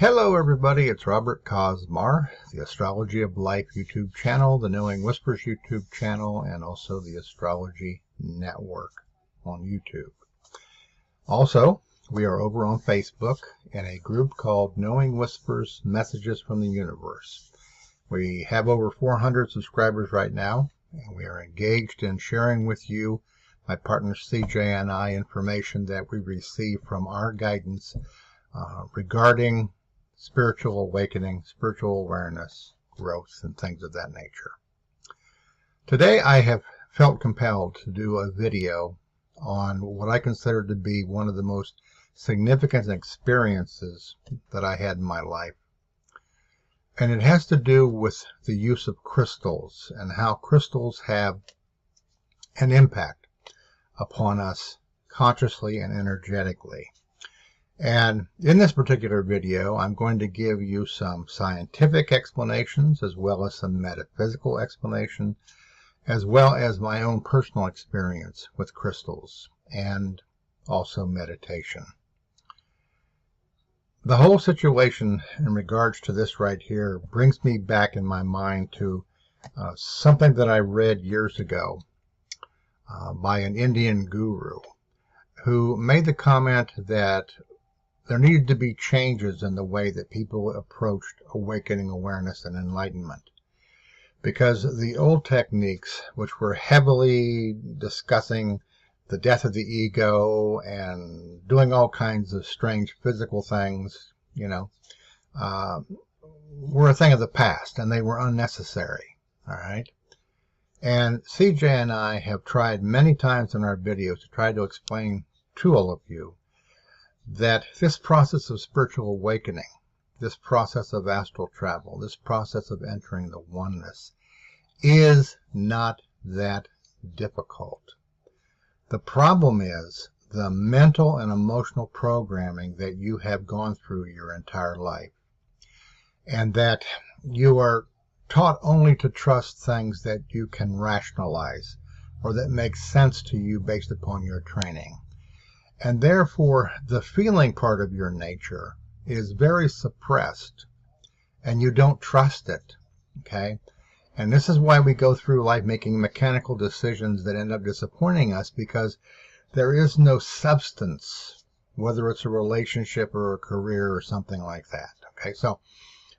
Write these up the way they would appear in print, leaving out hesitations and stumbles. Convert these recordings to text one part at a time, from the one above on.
Hello everybody, it's Robert Cosmar, the Astrology of Life YouTube channel, the Knowing Whispers YouTube channel, and also the Astrology Network on YouTube. Also, we are over on Facebook in a group called Knowing Whispers Messages from the Universe. We have over 400 subscribers right now, and we are engaged in sharing with you, my partner CJ and I, information that we receive from our guidance regarding spiritual awakening, spiritual awareness, growth, and things of that nature. Today I have felt compelled to do a video on what I consider to be one of the most significant experiences that I had in my life. And it has to do with the use of crystals and how crystals have an impact upon us consciously and energetically. And in this particular video, I'm going to give you some scientific explanations as well as some metaphysical explanation, as well as my own personal experience with crystals and also meditation. The whole situation in regards to this right here brings me back in my mind to something that I read years ago by an Indian guru who made the comment that there needed to be changes in the way that people approached awakening awareness and enlightenment. Because the old techniques, which were heavily discussing the death of the ego and doing all kinds of strange physical things, were a thing of the past, and they were unnecessary. All right? And CJ and I have tried many times in our videos to try to explain to all of you that this process of spiritual awakening, this process of astral travel, this process of entering the oneness is not that difficult. The problem is the mental and emotional programming that you have gone through your entire life, and that you are taught only to trust things that you can rationalize or that make sense to you based upon your training. And therefore, the feeling part of your nature is very suppressed, and you don't trust it, okay? And this is why we go through life making mechanical decisions that end up disappointing us, because there is no substance, whether it's a relationship or a career or something like that, okay? So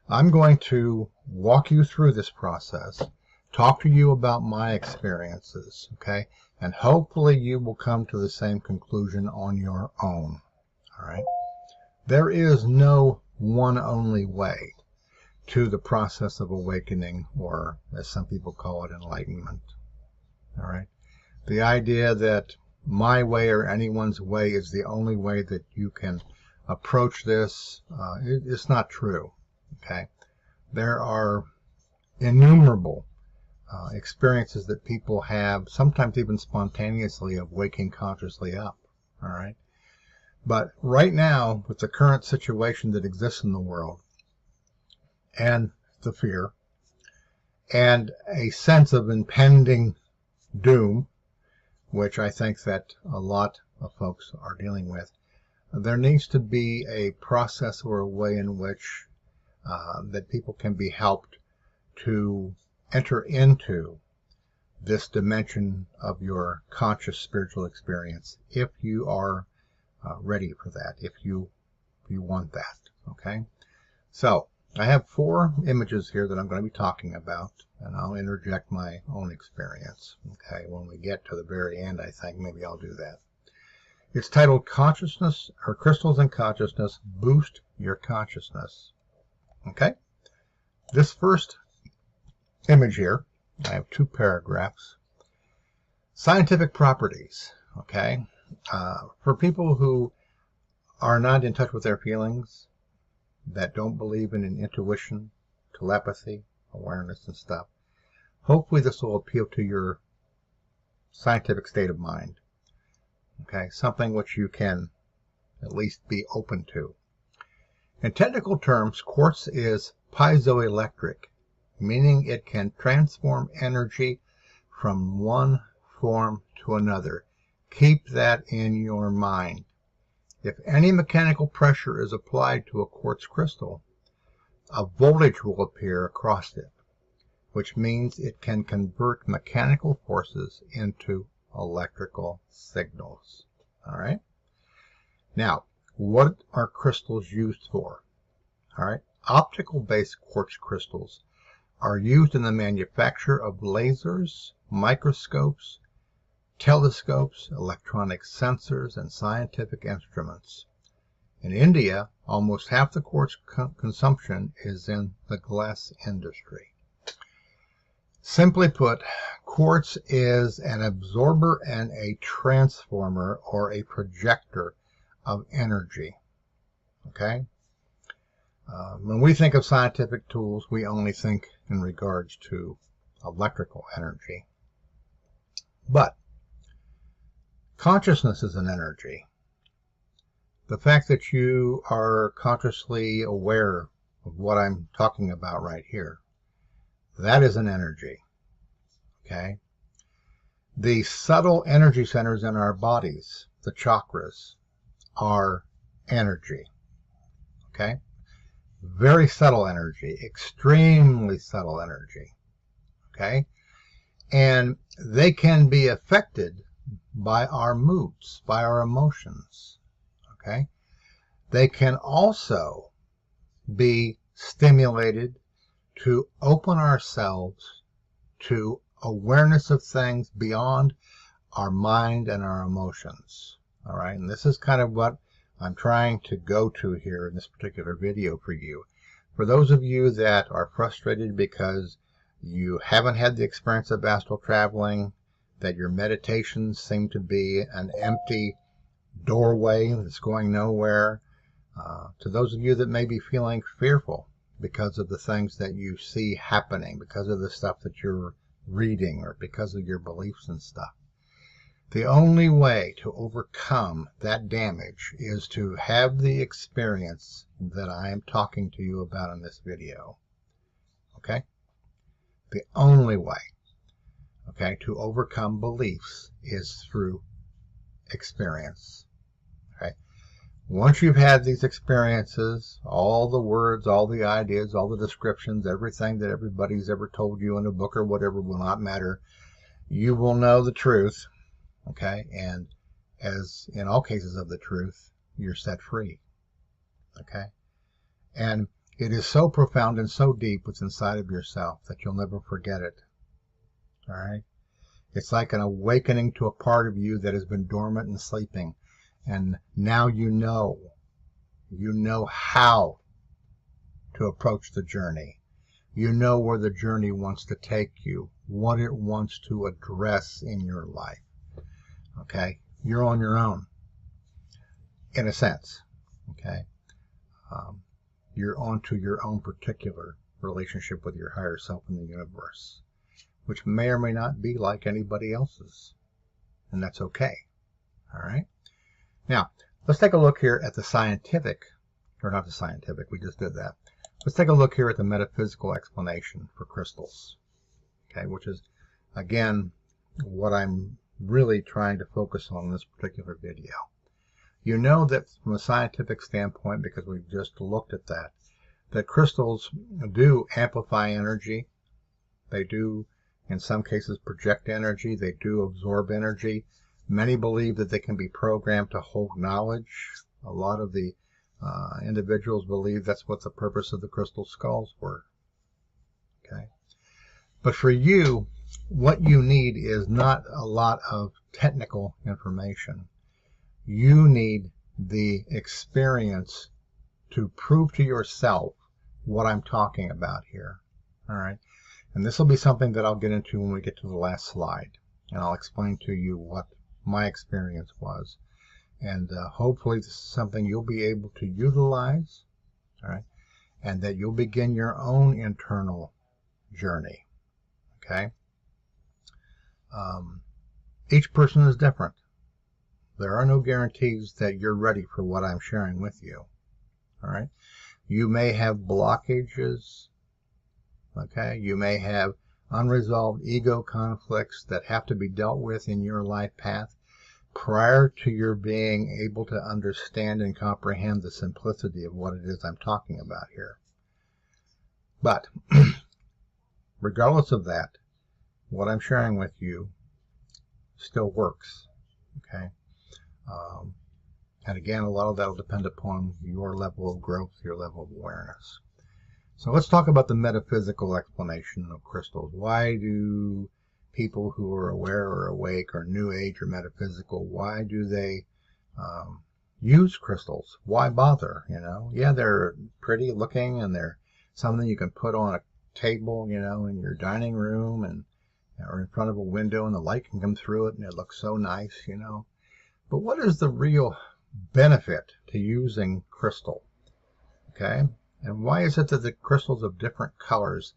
I'm going to walk you through this process, talk to you about my experiences, okay? And hopefully you will come to the same conclusion on your own. All right? There is no one only way to the process of awakening, or as some people call it, enlightenment. All right? The idea that my way or anyone's way is the only way that you can approach this, it's not true. Okay? There are innumerable experiences that people have, sometimes even spontaneously, of waking consciously up. All right, but right now, with the current situation that exists in the world, and the fear, and a sense of impending doom, which I think that a lot of folks are dealing with, there needs to be a process or a way in which that people can be helped to enter into this dimension of your conscious spiritual experience, if you are ready for that, if you want that. Okay, so I have 4 images here that I'm going to be talking about, and I'll interject my own experience. Okay, when we get to the very end, I think maybe I'll do that. It's titled Consciousness, or Crystals and Consciousness Boost Your Consciousness. Okay, this first image here, I have 2 paragraphs. Scientific properties, okay? For people who are not in touch with their feelings, that don't believe in an intuition, telepathy, awareness and stuff, hopefully this will appeal to your scientific state of mind. Okay, something which you can at least be open to. In technical terms, quartz is piezoelectric, meaning it can transform energy from one form to another. Keep that in your mind. If any mechanical pressure is applied to a quartz crystal, a voltage will appear across it, which means it can convert mechanical forces into electrical signals. All right? Now, what are crystals used for? All right? Optical-based quartz crystals are used in the manufacture of lasers, microscopes, telescopes, electronic sensors, and scientific instruments. In India, almost half the quartz consumption is in the glass industry. Simply put, quartz is an absorber and a transformer or a projector of energy. Okay? When we think of scientific tools, we only think in regards to electrical energy. But consciousness is an energy. The fact that you are consciously aware of what I'm talking about right here, that is an energy. Okay? The subtle energy centers in our bodies, the chakras, are energy. Okay? Very subtle energy, extremely subtle energy. Okay? And they can be affected by our moods, by our emotions. Okay? They can also be stimulated to open ourselves to awareness of things beyond our mind and our emotions. All right? And this is kind of what I'm trying to go to here in this particular video for you. For those of you that are frustrated because you haven't had the experience of astral traveling, that your meditations seem to be an empty doorway that's going nowhere, to those of you that may be feeling fearful because of the things that you see happening, because of the stuff that you're reading, or because of your beliefs and stuff, the only way to overcome that damage is to have the experience that I am talking to you about in this video. Okay? The only way, okay, to overcome beliefs is through experience. Okay? Once you've had these experiences, all the words, all the ideas, all the descriptions, everything that everybody's ever told you in a book or whatever will not matter. You will know the truth. Okay, and as in all cases of the truth, you're set free. Okay, and it is so profound and so deep what's inside of yourself that you'll never forget it. All right, it's like an awakening to a part of you that has been dormant and sleeping, and now you know how to approach the journey. You know where the journey wants to take you, what it wants to address in your life. Okay, you're on your own, in a sense. Okay, you're onto your own particular relationship with your higher self in the universe, which may or may not be like anybody else's, and that's okay. All right. Now, let's take a look here at the scientific, or not the scientific. We just did that. Let's take a look here at the metaphysical explanation for crystals. Okay, which is again what I'm really trying to focus on in this particular video. You know that from a scientific standpoint, because we've just looked at that crystals do amplify energy. They do, in some cases, project energy. They do absorb energy. Many believe that they can be programmed to hold knowledge. A lot of the individuals believe that's what the purpose of the crystal skulls were. Okay, but for you, what you need is not a lot of technical information. You need the experience to prove to yourself what I'm talking about here. All right, and this will be something that I'll get into when we get to the last slide, and I'll explain to you what my experience was, and hopefully this is something you'll be able to utilize. All right, and that you'll begin your own internal journey. Okay. Each person is different. There are no guarantees that you're ready for what I'm sharing with you. All right. You may have blockages. Okay. You may have unresolved ego conflicts that have to be dealt with in your life path. prior to your being able to understand and comprehend the simplicity of what it is I'm talking about here. But regardless of that, what I'm sharing with you still works. Okay. And again, a lot of that will depend upon your level of growth, your level of awareness. So let's talk about the metaphysical explanation of crystals. Why do people who are aware or awake or new age or metaphysical, why do they use crystals? Why bother? Yeah, they're pretty looking and they're something you can put on a table, in your dining room and or in front of a window, and the light can come through it and it looks so nice, But what is the real benefit to using crystal? Okay? And why is it that the crystals of different colors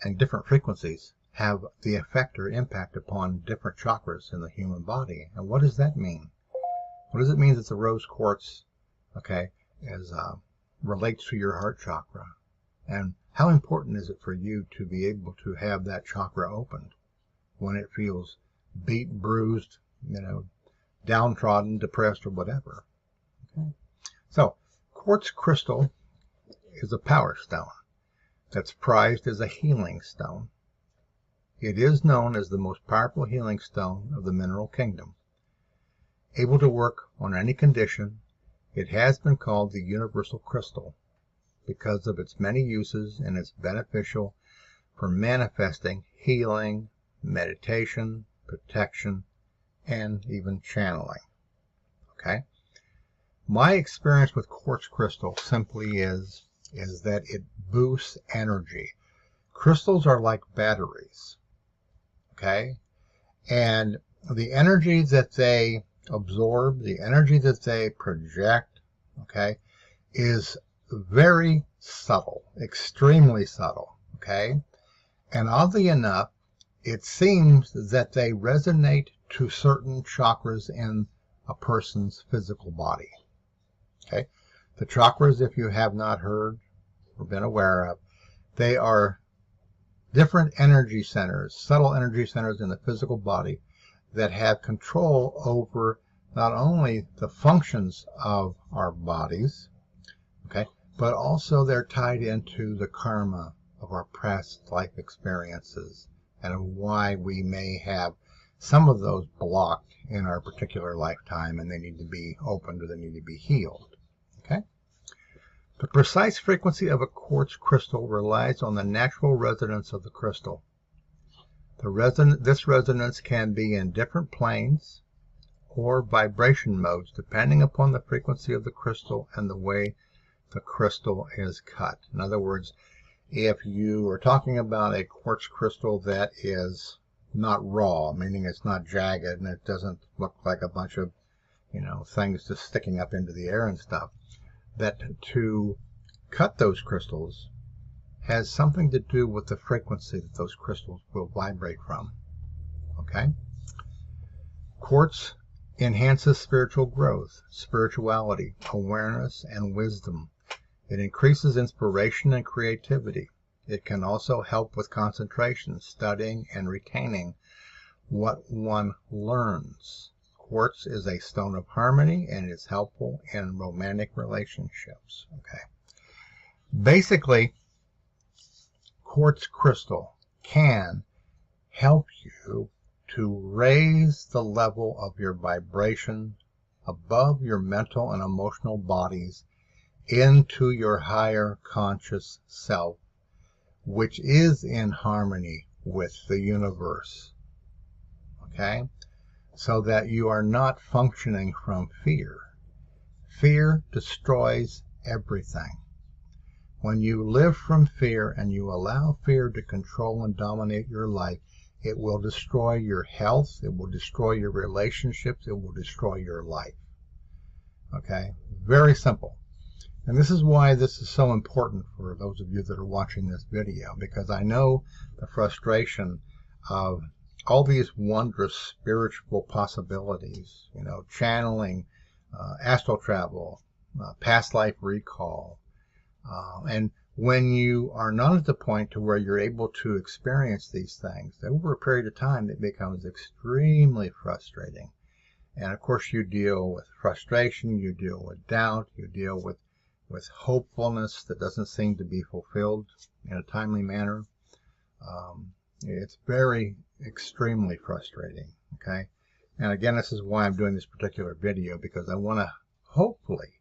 and different frequencies have the effect or impact upon different chakras in the human body? And what does that mean? What does it mean that the rose quartz, relates to your heart chakra? And how important is it for you to be able to have that chakra opened when it feels beat, bruised, downtrodden, depressed, or whatever? Okay. So, quartz crystal is a power stone that's prized as a healing stone. It is known as the most powerful healing stone of the mineral kingdom. Able to work on any condition, it has been called the universal crystal because of its many uses, and it's beneficial for manifesting, healing, meditation, protection, and even channeling. Okay? My experience with quartz crystal simply is that it boosts energy. Crystals are like batteries. Okay? And the energy that they absorb, the energy that they project, is very subtle, extremely subtle, And oddly enough, it seems that they resonate to certain chakras in a person's physical body, The chakras, if you have not heard or been aware of, they are different energy centers, subtle energy centers in the physical body that have control over not only the functions of our bodies, but also they're tied into the karma of our past life experiences and why we may have some of those blocked in our particular lifetime and they need to be opened or they need to be healed. The precise frequency of a quartz crystal relies on the natural resonance of the crystal. This resonance can be in different planes or vibration modes depending upon the frequency of the crystal and the way the crystal is cut. In other words, if you are talking about a quartz crystal that is not raw, meaning it's not jagged and it doesn't look like a bunch of, things just sticking up into the air and stuff, that to cut those crystals has something to do with the frequency that those crystals will vibrate from. Quartz enhances spiritual growth, spirituality, awareness, and wisdom. It increases inspiration and creativity. It can also help with concentration, studying, and retaining what one learns. Quartz is a stone of harmony and is helpful in romantic relationships. Basically, quartz crystal can help you to raise the level of your vibration above your mental and emotional bodies into your higher conscious self, which is in harmony with the universe. So that you are not functioning from fear. Fear destroys everything. When you live from fear and you allow fear to control and dominate your life, it will destroy your health, it will destroy your relationships, it will destroy your life. Very simple. And this is why this is so important for those of you that are watching this video, because I know the frustration of all these wondrous spiritual possibilities, channeling, astral travel, past life recall. And when you are not at the point to where you're able to experience these things, over a period of time it becomes extremely frustrating. And of course you deal with frustration, you deal with doubt, you deal with hopefulness that doesn't seem to be fulfilled in a timely manner. It's very extremely frustrating, okay? And again, this is why I'm doing this particular video, because I want to hopefully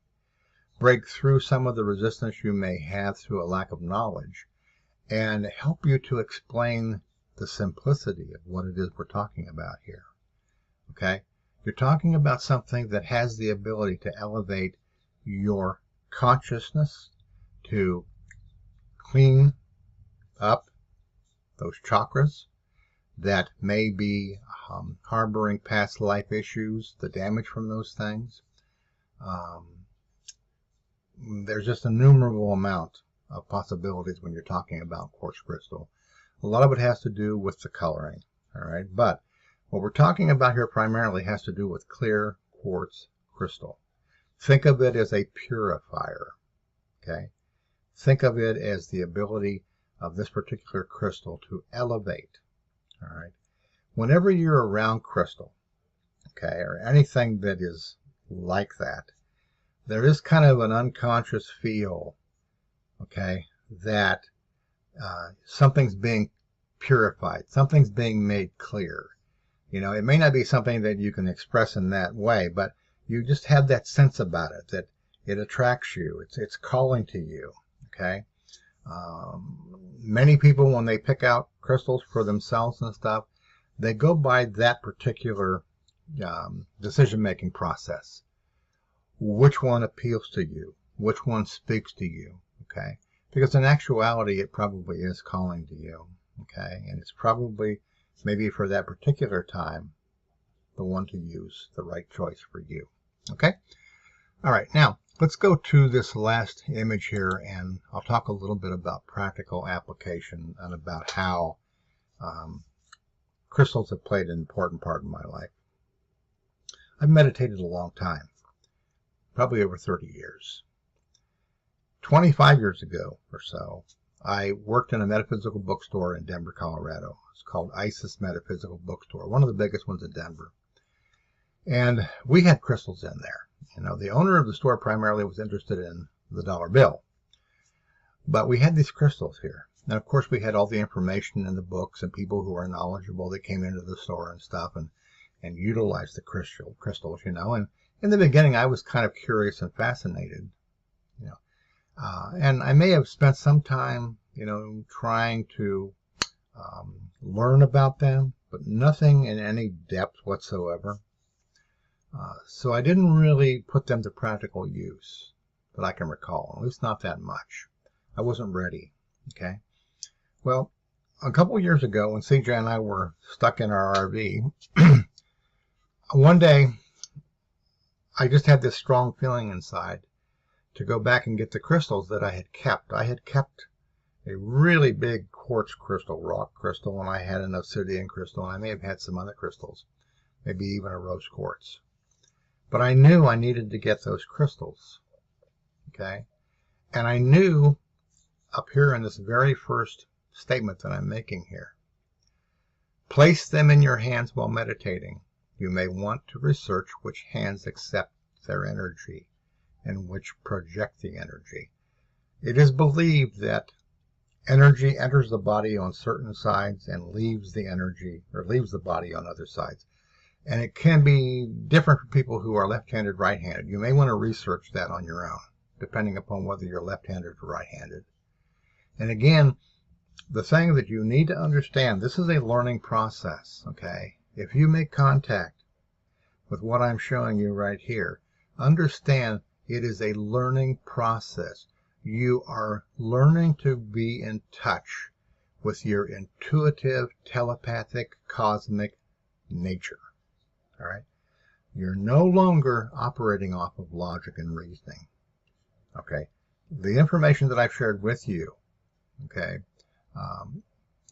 break through some of the resistance you may have through a lack of knowledge and help you to explain the simplicity of what it is we're talking about here, okay? You're talking about something that has the ability to elevate your consciousness, to clean up those chakras that may be harboring past life issues, the damage from those things. There's just an innumerable amount of possibilities when you're talking about quartz crystal. A lot of it has to do with the coloring, all right? But what we're talking about here primarily has to do with clear quartz crystal. Think of it as a purifier, okay? Think of it as the ability of this particular crystal to elevate, all right? Whenever you're around crystal, okay, or anything that is like that, there is kind of an unconscious feel, okay, that something's being purified, something's being made clear. You know, it may not be something that you can express in that way, but you just have that sense about it, that it attracts you, it's calling to you, okay? Many people, when they pick out crystals for themselves and stuff, they go by that particular decision-making process. Which one appeals to you? Which one speaks to you? Okay? Because in actuality, it probably is calling to you. Okay? And it's probably, maybe for that particular time, the one to use, the right choice for you. Okay? All right. Now, let's go to this last image here, and I'll talk a little bit about practical application and about how crystals have played an important part in my life. I've meditated a long time, probably over 30 years. 25 years ago or so, I worked in a metaphysical bookstore in Denver, Colorado. It's called Isis Metaphysical Bookstore, one of the biggest ones in Denver. And we had crystals in there. You know, the owner of the store primarily was interested in the dollar bill. But we had these crystals here. And of course, we had all the information in the books and people who are knowledgeable that came into the store and stuff and utilized the crystals, you know. And in the beginning, I was kind of curious and fascinated, you know. And I may have spent some time, you know, trying to learn about them, but nothing in any depth whatsoever. So I didn't really put them to practical use that I can recall, at least not that much. I wasn't ready, okay? Well, a couple years ago when CJ and I were stuck in our RV, one day I just had this strong feeling inside to go back and get the crystals that I had kept. I had kept a really big quartz crystal, rock crystal, and I had an obsidian crystal, and I may have had some other crystals, maybe even a rose quartz. But I knew I needed to get those crystals, okay? And I knew up here in this very first statement that I'm making here, place them in your hands while meditating. You may want to research which hands accept their energy and which project the energy. It is believed that energy enters the body on certain sides and leaves the energy, or leaves the body on other sides. And it can be different for people who are left-handed, right-handed. You may want to research that on your own, depending upon whether you're left-handed or right-handed. And again, the thing that you need to understand, this is a learning process, okay? If you make contact with what I'm showing you right here, understand it is a learning process. You are learning to be in touch with your intuitive, telepathic, cosmic nature, all right? You're no longer operating off of logic and reasoning, okay? The information that I've shared with you, okay,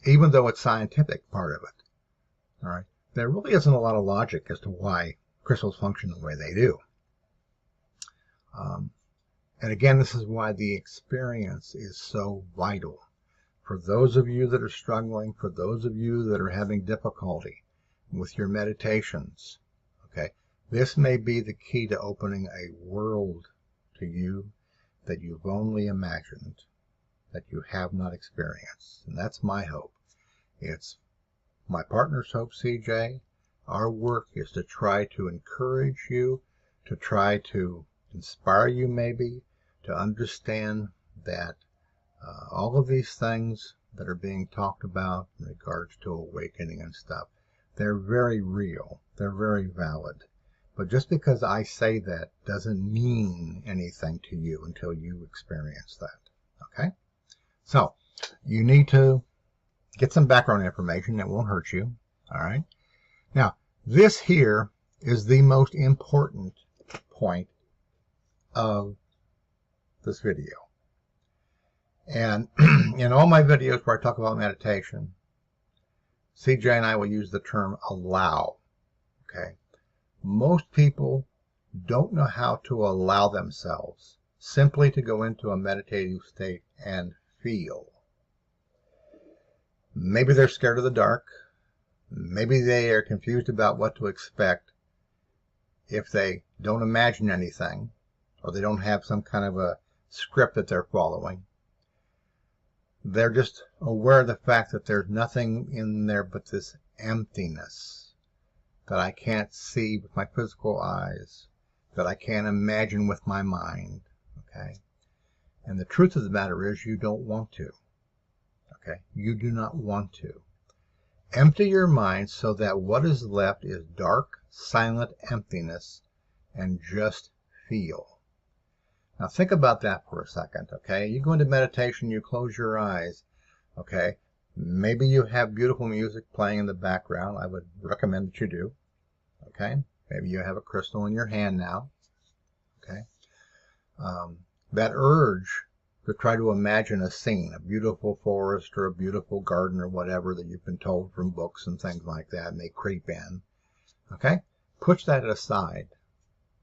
even though it's scientific, part of it, all right, there really isn't a lot of logic as to why crystals function the way they do. And again, this is why the experience is so vital. For those of you that are struggling, for those of you that are having difficulty with your meditations, okay, This may be the key to opening a world to you that you've only imagined, that you have not experienced. And that's my hope. It's my partner's hope, CJ. Our work is to try to encourage you, to try to inspire you maybe, to understand that all of these things that are being talked about in regards to awakening and stuff, they're very real. They're very valid. But just because I say that doesn't mean anything to you until you experience that. Okay? So, you need to get some background information that won't hurt you. All right? Now, this here is the most important point of this video. And in all my videos where I talk about meditation, CJ and I will use the term allow. Okay? Most people don't know how to allow themselves simply to go into a meditative state and feel. Maybe they're scared of the dark. Maybe they are confused about what to expect if they don't imagine anything, or they don't have some kind of a script that they're following. They're just aware of the fact that there's nothing in there but this emptiness that I can't see with my physical eyes, that I can't imagine with my mind. Okay? And the truth of the matter is you don't want to. Okay? You do not want to. Empty your mind so that what is left is dark, silent emptiness, and just feel. Now think about that for a second, okay? You go into meditation, you close your eyes, okay? Maybe you have beautiful music playing in the background. I would recommend that you do, okay? Maybe you have a crystal in your hand now, okay? That urge to try to imagine a scene, a beautiful forest or a beautiful garden or whatever that you've been told from books and things like that, and they creep in, okay? Push that aside.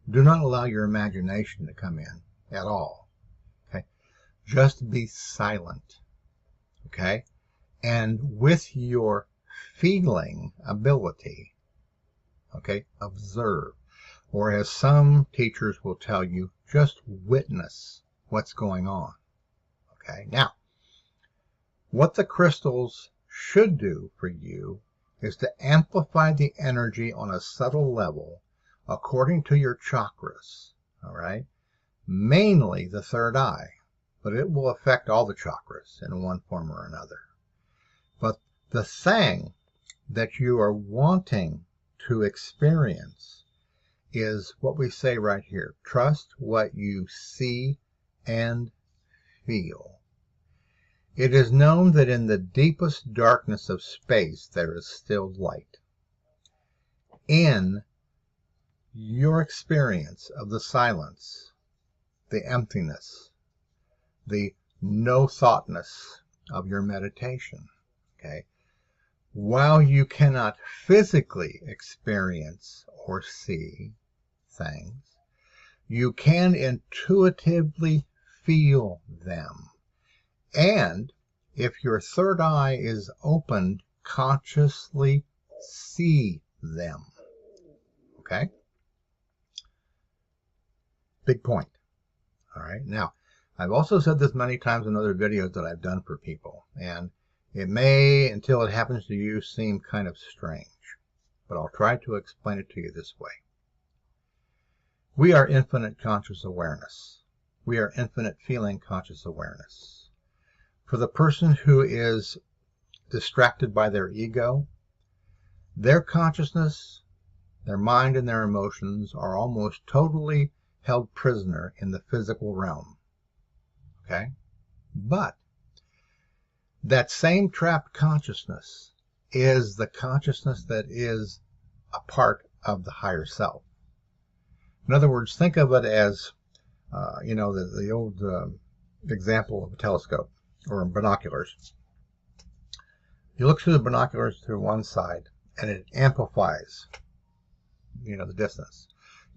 Do not allow your imagination to come in at all, okay? Just be silent, okay? And with your feeling ability, okay, observe. Or as some teachers will tell you, just witness what's going on, okay? Now, what the crystals should do for you is to amplify the energy on a subtle level according to your chakras, all right? Mainly the third eye, but it will affect all the chakras in one form or another. But the thing that you are wanting to experience is what we say right here. Trust what you see and feel. It is known that in the deepest darkness of space there is still light. In your experience of the silence, the emptiness, the no-thoughtness of your meditation, okay? While you cannot physically experience or see things, you can intuitively feel them. And if your third eye is opened, consciously see them, okay? Big point. All right. Now, I've also said this many times in other videos that I've done for people, and it may, until it happens to you, seem kind of strange, but I'll try to explain it to you this way. We are infinite conscious awareness. We are infinite feeling conscious awareness. For the person who is distracted by their ego, their consciousness, their mind, and their emotions are almost totally held prisoner in the physical realm, okay? But that same trapped consciousness is the consciousness that is a part of the higher self. In other words, think of it as, the old example of a telescope or binoculars. You look through the binoculars through one side, and it amplifies, the distance.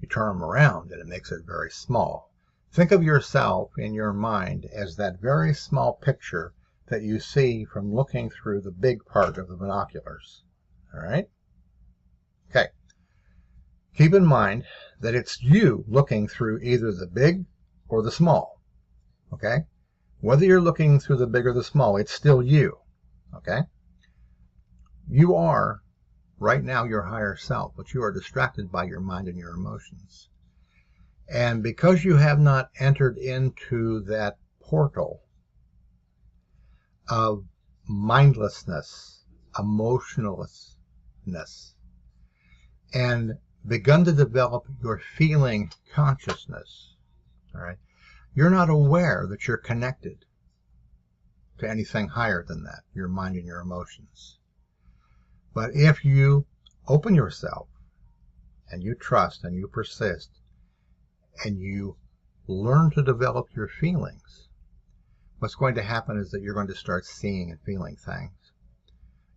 You turn them around and it makes it very small. Think of yourself in your mind as that very small picture that you see from looking through the big part of the binoculars. All right? Okay. Keep in mind that it's you looking through either the big or the small, okay? Whether you're looking through the big or the small, it's still you, okay? You are, right now, your higher self, but you are distracted by your mind and your emotions. And because you have not entered into that portal of mindlessness, emotionlessness, and begun to develop your feeling consciousness, all right, you're not aware that you're connected to anything higher than that, your mind and your emotions. But if you open yourself and you trust and you persist and you learn to develop your feelings, what's going to happen is that you're going to start seeing and feeling things.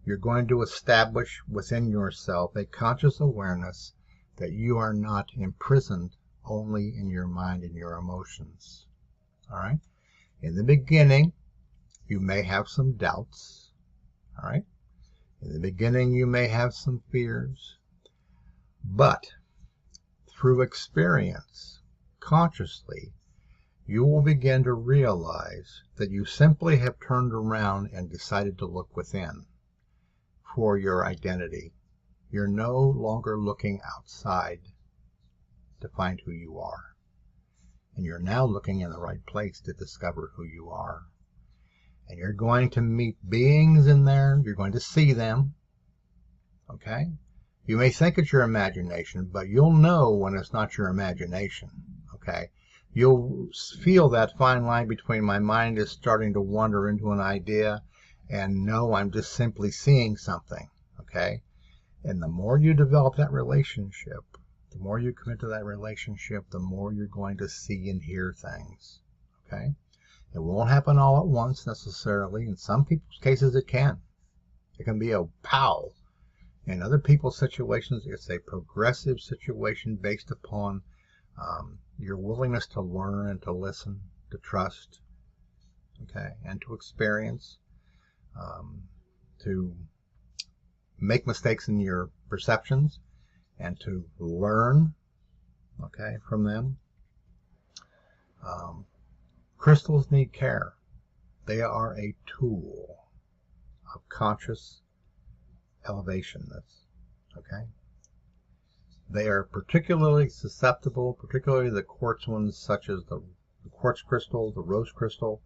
You're going to establish within yourself a conscious awareness that you are not imprisoned only in your mind and your emotions. All right? In the beginning, you may have some doubts. All right? In the beginning, you may have some fears. But through experience, consciously, you will begin to realize that you simply have turned around and decided to look within for your identity. You're no longer looking outside to find who you are. And you're now looking in the right place to discover who you are. And you're going to meet beings in there. You're going to see them. Okay? You may think it's your imagination, but you'll know when it's not your imagination. Okay? You'll feel that fine line between my mind is starting to wander into an idea and no, I'm just simply seeing something. Okay? And the more you develop that relationship, the more you commit to that relationship, the more you're going to see and hear things. Okay? It won't happen all at once necessarily. In some people's cases it can. It can be a pow. In other people's situations, it's a progressive situation based upon your willingness to learn and to listen, to trust, okay, and to experience, to make mistakes in your perceptions and to learn, okay, from them. Crystals need care. They are a tool of conscious elevation. Okay. They are particularly susceptible, particularly the quartz ones, such as the quartz crystal, the rose crystal,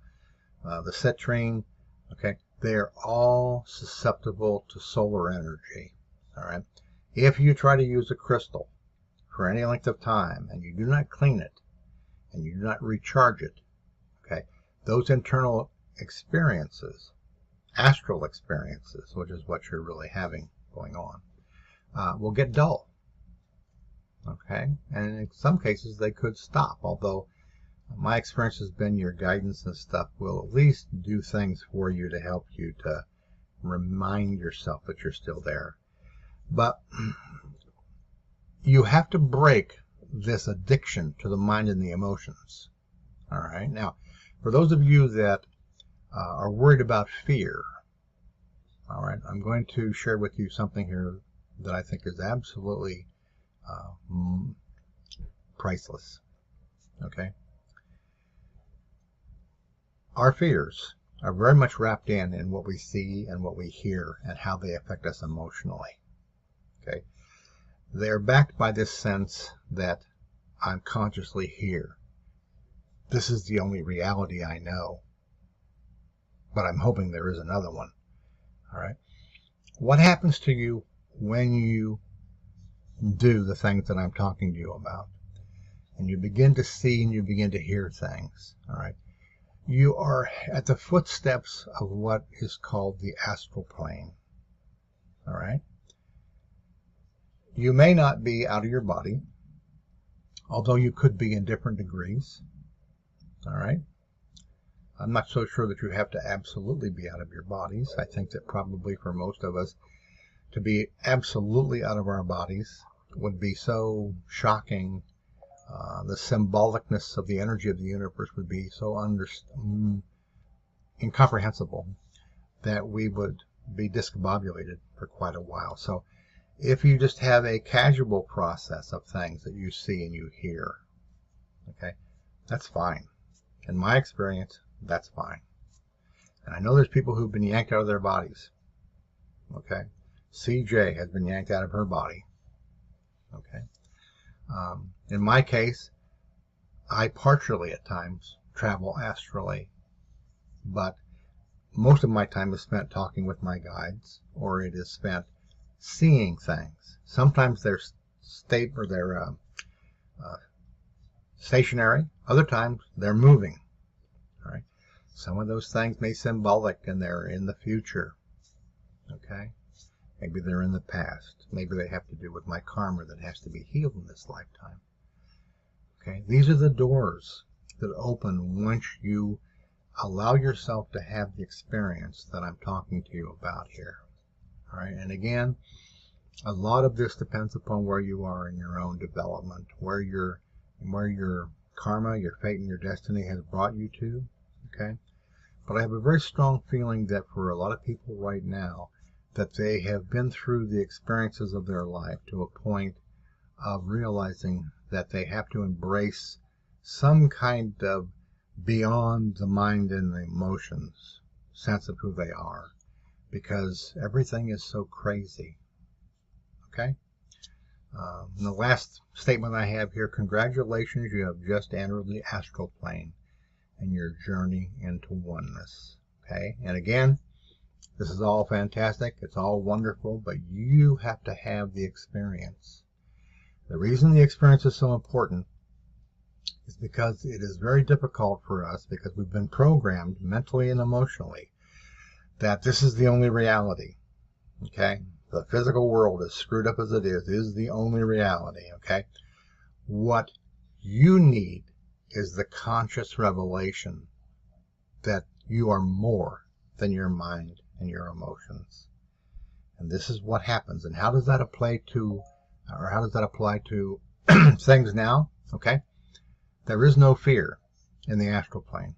the citrine. Okay, they are all susceptible to solar energy. All right. If you try to use a crystal for any length of time and you do not clean it and you do not recharge it, okay, those internal experiences, astral experiences, which is what you're really having going on, will get dull. Okay, and in some cases they could stop, although my experience has been your guidance and stuff will at least do things for you to help you to remind yourself that you're still there. But you have to break this addiction to the mind and the emotions. All right, now for those of you that are worried about fear, all right, I'm going to share with you something here that I think is absolutely priceless. Okay, our fears are very much wrapped in what we see and what we hear and how they affect us emotionally. Okay, they are backed by this sense that I'm consciously here. This is the only reality I know, but I'm hoping there is another one. All right, what happens to you when you do the things that I'm talking to you about, and you begin to see and you begin to hear things? All right, you are at the footsteps of what is called the astral plane. All right, you may not be out of your body, although you could be in different degrees. All right, I'm not so sure that you have to absolutely be out of your bodies. I think that probably for most of us, to be absolutely out of our bodies would be so shocking. The symbolicness of the energy of the universe would be so incomprehensible that we would be discombobulated for quite a while. So if you just have a casual process of things that you see and you hear, okay, that's fine. In my experience, that's fine. And I know there's people who've been yanked out of their bodies. Okay, CJ has been yanked out of her body. Okay, in my case, I partially at times travel astrally, but most of my time is spent talking with my guides, or it is spent seeing things. Sometimes they're stationary. Other times they're moving. All right. Some of those things may be symbolic and they're in the future. Okay. Maybe they're in the past. Maybe they have to do with my karma that has to be healed in this lifetime. Okay. These are the doors that open once you allow yourself to have the experience that I'm talking to you about here. All right. And again, a lot of this depends upon where you are in your own development, where your karma, your fate, and your destiny has brought you to. Okay. But I have a very strong feeling that for a lot of people right now, that they have been through the experiences of their life to a point of realizing that they have to embrace some kind of beyond the mind and the emotions sense of who they are, because everything is so crazy. Okay? And the last statement I have here, congratulations, you have just entered the astral plane and your journey into oneness. Okay? And again, this is all fantastic, it's all wonderful, but you have to have the experience. The reason the experience is so important is because it is very difficult for us, because we've been programmed mentally and emotionally that this is the only reality. Okay? The physical world, as screwed up as it is the only reality. Okay? What you need is the conscious revelation that you are more than your mind and your emotions. And this is what happens. And how does that apply to things now? Okay? There is no fear in the astral plane.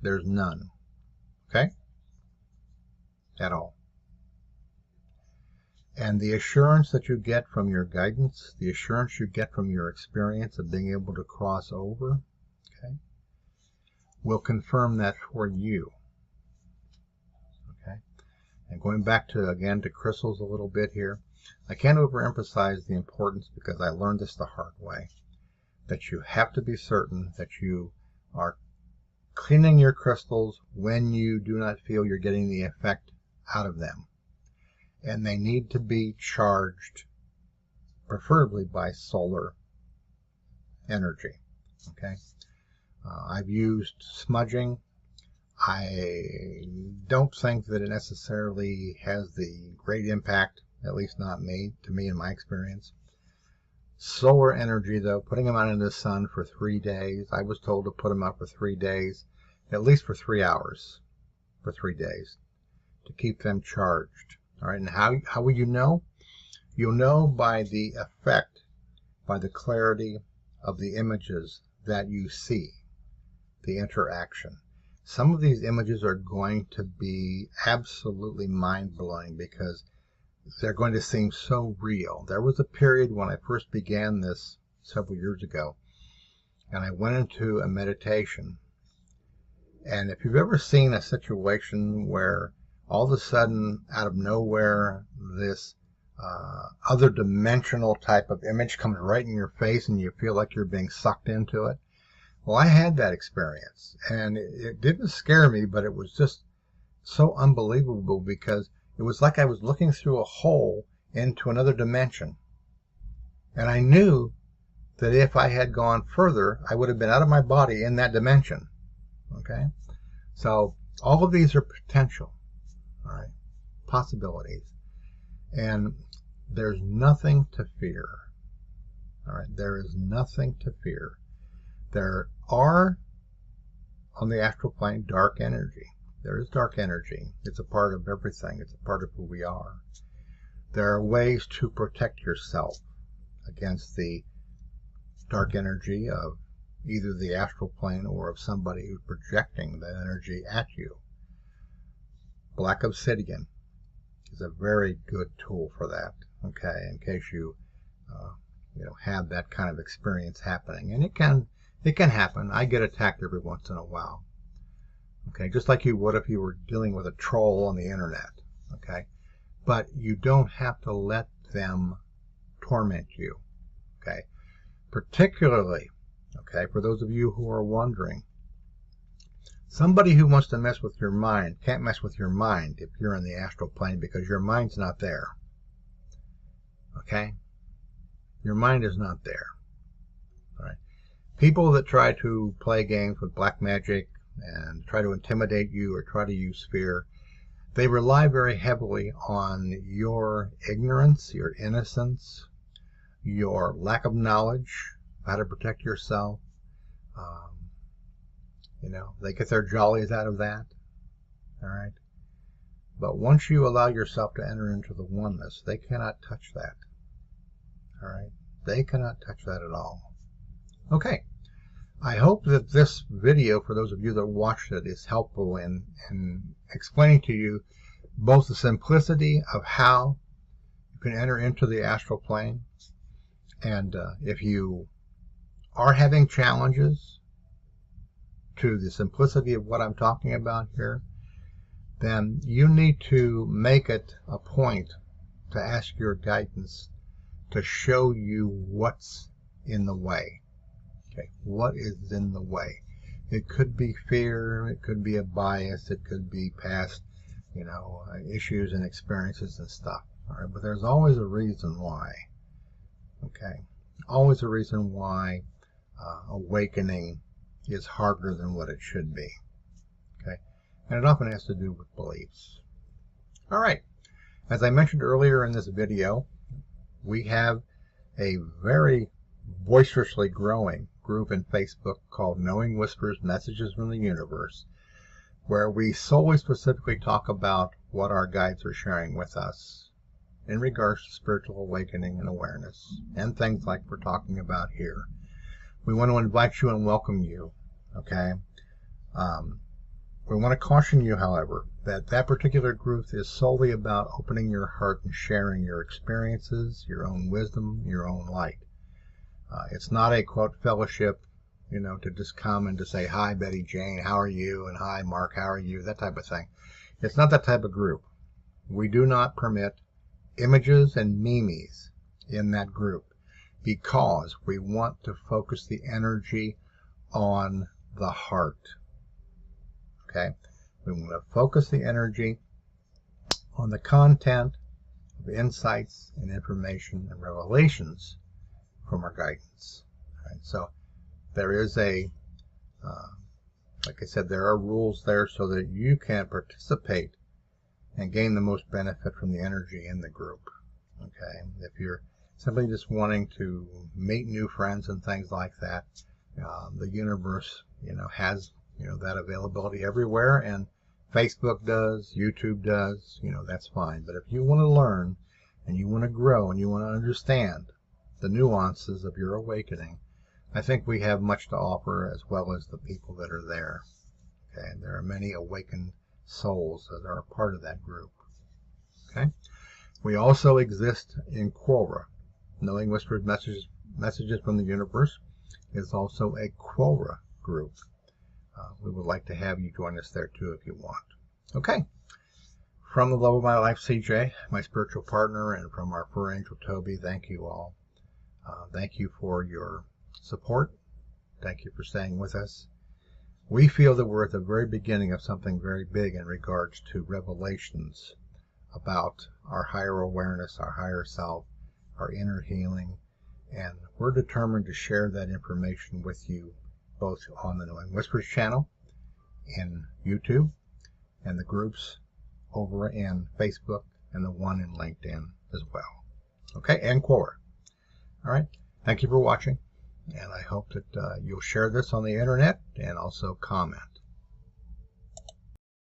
There's none. Okay? At all. And the assurance that you get from your guidance, the assurance you get from your experience of being able to cross over, okay, will confirm that for you. Okay? And going back to, again, to crystals a little bit here, I can't overemphasize the importance, because I learned this the hard way, that you have to be certain that you are cleaning your crystals when you do not feel you're getting the effect out of them. And they need to be charged, preferably by solar energy. Okay? I've used smudging. I don't think that it necessarily has the great impact, at least not to me in my experience. Solar energy, though, putting them out in the sun for 3 days. I was told to put them out for 3 days, at least for 3 hours, for 3 days, to keep them charged. All right, and how will you know? You'll know by the effect, by the clarity of the images that you see, the interaction. Some of these images are going to be absolutely mind-blowing, because they're going to seem so real. There was a period when I first began this several years ago, and I went into a meditation. And if you've ever seen a situation where all of a sudden, out of nowhere, this other dimensional type of image comes right in your face and you feel like you're being sucked into it. Well, I had that experience, and it didn't scare me, but it was just so unbelievable, because it was like I was looking through a hole into another dimension. And I knew that if I had gone further, I would have been out of my body in that dimension. Okay? So all of these are potential. All right, possibilities, and there's nothing to fear. All right, there is nothing to fear. There are, on the astral plane, dark energy. There is dark energy. It's a part of everything. It's a part of who we are. There are ways to protect yourself against the dark energy of either the astral plane or of somebody who's projecting that energy at you. Black obsidian is a very good tool for that. Okay, in case you have that kind of experience happening, and it can happen. I get attacked every once in a while. Okay, just like you would if you were dealing with a troll on the internet. Okay, but you don't have to let them torment you. Okay, particularly, okay, for those of you who are wondering, somebody who wants to mess with your mind can't mess with your mind if you're in the astral plane, because your mind's not there. Okay, your mind is not there. All right, people that try to play games with black magic and try to intimidate you or try to use fear, they rely very heavily on your ignorance, your innocence, your lack of knowledge, how to protect yourself. They get their jollies out of that. All right. But once you allow yourself to enter into the oneness, they cannot touch that. All right. They cannot touch that at all. Okay. I hope that this video, for those of you that watched it, is helpful in explaining to you both the simplicity of how you can enter into the astral plane, and if you are having challenges to the simplicity of what I'm talking about here, then you need to make it a point to ask your guidance to show you what's in the way. Okay, what is in the way? It could be fear, it could be a bias, it could be past, issues and experiences and stuff. All right, but there's always a reason why. Okay, always a reason why awakening is harder than what it should be. Okay, and it often has to do with beliefs. All right, as I mentioned earlier in this video, we have a very boisterously growing group in Facebook called Knowing Whispers Messages from the Universe, where we solely specifically talk about what our guides are sharing with us in regards to spiritual awakening and awareness, and things like we're talking about here. We want to invite you and welcome you. Okay, we want to caution you, however, that that particular group is solely about opening your heart and sharing your experiences, your own wisdom, your own light. It's not a, quote, fellowship, to just come and to say, hi, Betty Jane, how are you? And hi, Mark, how are you? That type of thing. It's not that type of group. We do not permit images and memes in that group, because we want to focus the energy on the heart. Okay? We want to focus the energy on the content of insights and information and revelations from our guidance. Right? So there is like I said, there are rules there so that you can participate and gain the most benefit from the energy in the group. Okay, if you're simply just wanting to meet new friends and things like that, the universe, has, that availability everywhere, and Facebook does, YouTube does, that's fine. But if you want to learn and you want to grow and you want to understand the nuances of your awakening, I think we have much to offer, as well as the people that are there. Okay, and there are many awakened souls that are a part of that group. Okay, we also exist in Quora. Knowing Whispers Messages from the Universe is also a Quora group. We would like to have you join us there too if you want. Okay, from the love of my life, CJ, my spiritual partner, and from our fur angel, Toby, thank you all. Thank you for your support. Thank you for staying with us. We feel that we're at the very beginning of something very big in regards to revelations about our higher awareness, our higher self, our inner healing, and we're determined to share that information with you, both on the Knowing Whispers channel, in YouTube, and the groups over in Facebook, and the one in LinkedIn as well. Okay, and Quora. All right, thank you for watching, and I hope that you'll share this on the internet and also comment.